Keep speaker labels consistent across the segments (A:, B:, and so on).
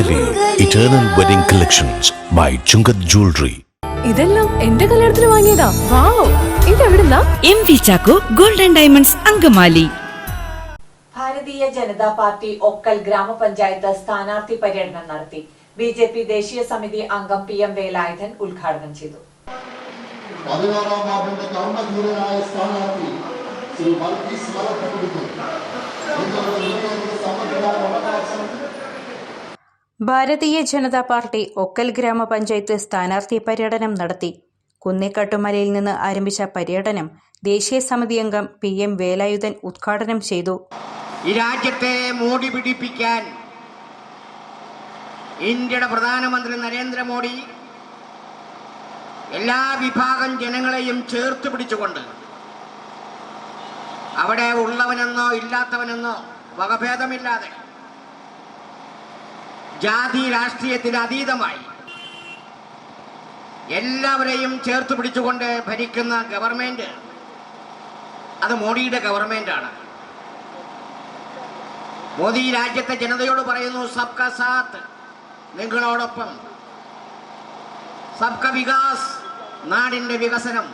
A: Angamali Eternal Wedding Collections by Chungat Jewelry.
B: ഇതെല്ലാം എന്റെ കല്യാണത്തിന് വാങ്ങിയതാ. വാവ്, ഇതെവിടുന്നാ?
C: MV Chacko golden diamonds Angamaly.
D: Bharatiya Janata party Okkal ഗ്രാമപഞ്ചായത്ത് സ്ഥാനാർത്ഥി പര്യടനം നടത്തി. BJP ദേശീയ സമിതി അംഗം PM വേലായുധൻ ഉദ്ഘാടനം ചെയ്തു.
E: 16-ാം വാർഡിന്റെ കർമ്മധീരനായ സ്ഥാനാർത്ഥി ശ്രീ വർഗീസ് മലപ്പുറത്ത്
F: ഭാരതീയ ജനതാ പാർട്ടി ഒക്കൽ ഗ്രാമപഞ്ചായത്ത് സ്ഥാനാർത്ഥി പര്യടനം നടത്തി. കുന്നേക്കാട്ടുമലയിൽ നിന്ന് ആരംഭിച്ച പര്യടനം ദേശീയ സമിതി അംഗം PM വേലായുധൻ ഉദ്ഘാടനം ചെയ്തു.
G: ഈ രാജ്യത്തെ മോടി പിടിപ്പിക്കാൻ ഇന്ത്യയുടെ പ്രധാനമന്ത്രി നരേന്ദ്രമോദി എല്ലാ വിഭാഗം ജനങ്ങളെയും ചേർത്ത് പിടിച്ചുകൊണ്ട് അവിടെ ഉള്ളവനെന്നോ ഇല്ലാത്തവനെന്നോ വകഭേദമില്ലാതെ ജാതി രാഷ്ട്രീയത്തിന് അതീതമായി എല്ലാവരെയും ചേർത്ത് പിടിച്ചുകൊണ്ട് ഭരിക്കുന്ന ഗവൺമെന്റ് അത് മോദിയുടെ ഗവൺമെന്റാണ്. മോദി രാജ്യത്തെ ജനതയോട് പറയുന്നു, സബ്കാ സാത്ത്, നിങ്ങളോടൊപ്പം, സബ്കാ വികാസ്, നാടിന്റെ വികസനം,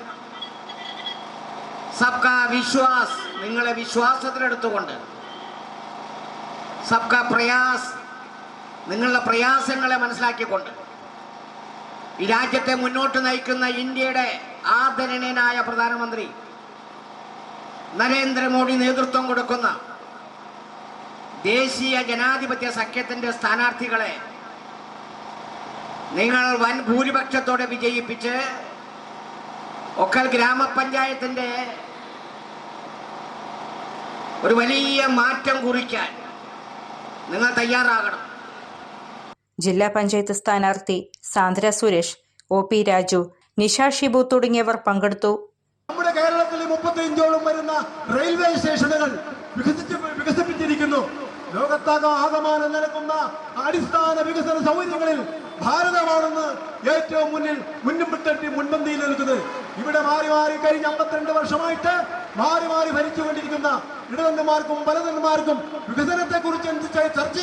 G: സബ്കാ വിശ്വാസ്, നിങ്ങളെ വിശ്വാസത്തിലെടുത്തുകൊണ്ട്, സബ്കാ പ്രയാസ്, നിങ്ങളുടെ പ്രയാസങ്ങളെ മനസ്സിലാക്കിക്കൊണ്ട് ഈ രാജ്യത്തെ മുന്നോട്ട് നയിക്കുന്ന ഇന്ത്യയുടെ ആദരണീയനായ പ്രധാനമന്ത്രി നരേന്ദ്രമോദി നേതൃത്വം കൊടുക്കുന്ന ദേശീയ ജനാധിപത്യ സഖ്യത്തിന്റെ സ്ഥാനാർത്ഥികളെ നിങ്ങൾ വൻ ഭൂരിപക്ഷത്തോടെ വിജയിപ്പിച്ച് ഒക്കൽ ഗ്രാമപഞ്ചായത്തിന്റെ ഒരു വലിയ മാറ്റം കുറിക്കാൻ നിങ്ങൾ തയ്യാറാകണം.
F: ജില്ലാ പഞ്ചായത്ത് സ്ഥാനാർത്ഥി സാന്ദ്ര സുരേഷ്, OP രാജു, നിഷ ഷിബു തുടങ്ങിയവർ പങ്കെടുത്തു.
E: നമ്മുടെ കേരളത്തിൽ 35ഓളം വരുന്ന റെയിൽവേ സ്റ്റേഷനുകൾ വികസിപ്പിച്ചിരിക്കുന്നു. ലോകത്താകമാനം നടക്കുന്ന അടിസ്ഥാന വികസന സൗകര്യങ്ങളിൽ ഭാരതമാണെന്ന് ഏറ്റവും മുൻപന്തിയിൽ നിൽക്കുന്നത്. ഇവിടെ മാറി മാറി കഴിഞ്ഞ 52 വർഷമായിട്ട് മാറി മാറി ഭരിച്ചുകൊണ്ടിരിക്കുന്ന ഇടതന്മാർക്കും വലതന്മാർക്കും വികസനത്തെ കുറിച്ച് ചർച്ച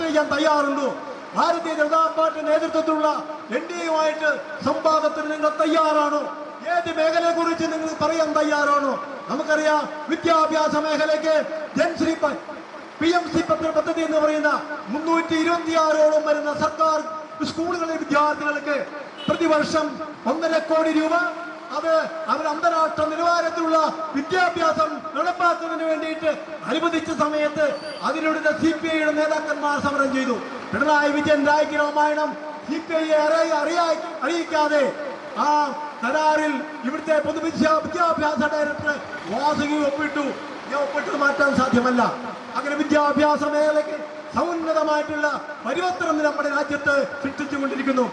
E: ചെയ്യാൻ തയ്യാറുണ്ടോ? ഭാരതീയ ജനതാ പാർട്ടി നേതൃത്വത്തിലുള്ള NDAയുമായിട്ട് സംവാദത്തിന് നിങ്ങൾ തയ്യാറാണോ? ഏത് മേഖലയെ കുറിച്ച് നിങ്ങൾ പറയാൻ തയ്യാറാണോ? നമുക്കറിയാം, വിദ്യാഭ്യാസ മേഖലയ്ക്ക് ജൻശ്രീ PMC പദ്ധതി എന്ന് പറയുന്ന 326ഓളം വരുന്ന സർക്കാർ സ്കൂളുകളിലെ വിദ്യാർത്ഥികൾക്ക് പ്രതിവർഷം 1.5 കോടി രൂപ അത് അവർ അന്താരാഷ്ട്ര നിലവാരത്തിലുള്ള വിദ്യാഭ്യാസം നടപ്പാക്കുന്നതിന് വേണ്ടിയിട്ട് അനുവദിച്ച സമയത്ത് അതിലൂടെ CPIയുടെ നേതാക്കന്മാർ സമരം ചെയ്തു. പിണറായി വിജയൻ രാമായണം CPIയെ അറിയിക്കാതെ ആ കരാറിൽ ഇവിടുത്തെ പൊതുവിദ്യാഭ്യാസ ഡയറക്ടർ വാസുകി ഒപ്പിട്ട് മാറ്റാൻ സാധ്യമല്ല. അങ്ങനെ വിദ്യാഭ്യാസ മേഖലയ്ക്ക് സമുന്നതമായിട്ടുള്ള പരിവർത്തനം നമ്മുടെ രാജ്യത്ത് സൃഷ്ടിച്ചുകൊണ്ടിരിക്കുന്നു.